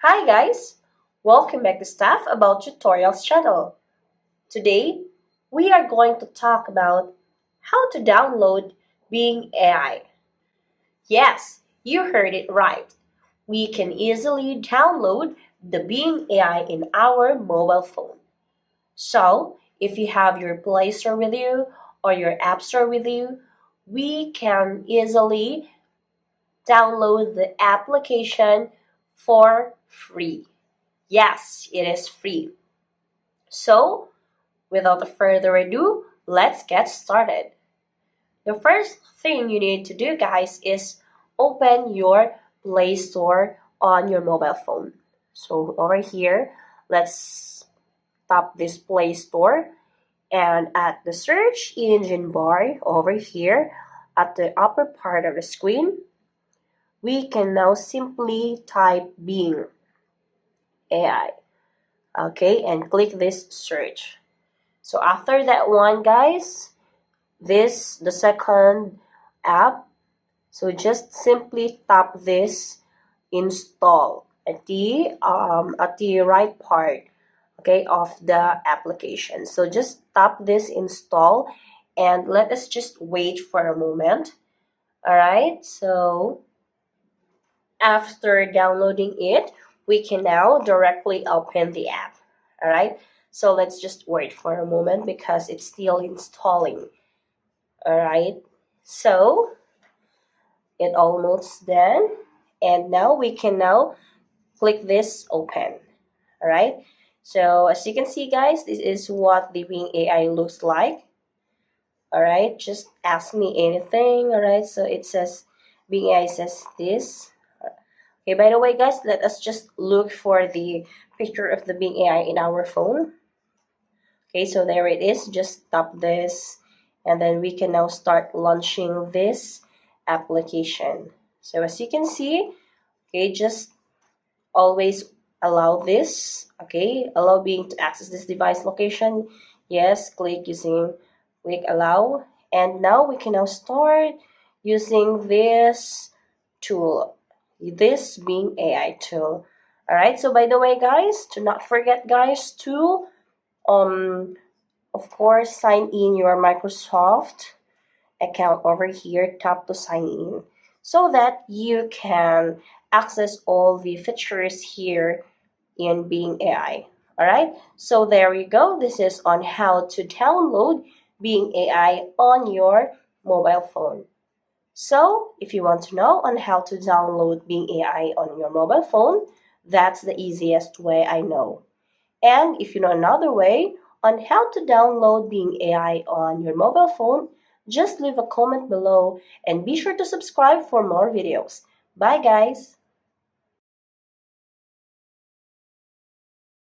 Hi guys! Welcome back to Stuff About Tutorials channel. Today, we are going to talk about how to download BingAi. Yes, you heard it right. We can easily download the BingAi in our mobile phone. So, if you have your Play Store with you or your App Store with you, we can easily download the application for free. Yes, it is free. So, without further ado, let's get started. The first thing you need to do, guys, is open your Play Store on your mobile phone. So, over here, let's tap this Play Store, and at the search engine bar over here at the upper part of the screen, we can now simply type Bing AI. Okay, and click this search. So after that one, guys, this the second app. So just simply tap this install at the right part, okay, of the application. So just tap this install and let us just wait for a moment. All right. So after downloading it, we can now directly open the app. All right. So let's just wait for a moment because it's still installing. All right. So it almost done. And now we can now click this open. All right. So as you can see, guys, this is what the Bing AI looks like. All right. Just ask me anything. All right. So it says Bing AI says this. Okay, by the way, guys, let us just look for the picture of the Bing AI in our phone. Okay, so there it is. Just tap this, and then we can now start launching this application. So as you can see, okay, just always allow this. Okay, allow Bing to access this device location. Yes, click allow, and now we can now start using this tool, this Bing AI tool. All right, so by the way, guys, do not forget, guys, to of course sign in your Microsoft account over here. Tap to sign in so that you can access all the features here in Bing AI. All right, so there you go. This is on how to download Bing AI on your mobile phone. So, if you want to know on how to download Bing AI on your mobile phone, that's the easiest way I know. And if you know another way on how to download Bing AI on your mobile phone, just leave a comment below and be sure to subscribe for more videos. Bye guys!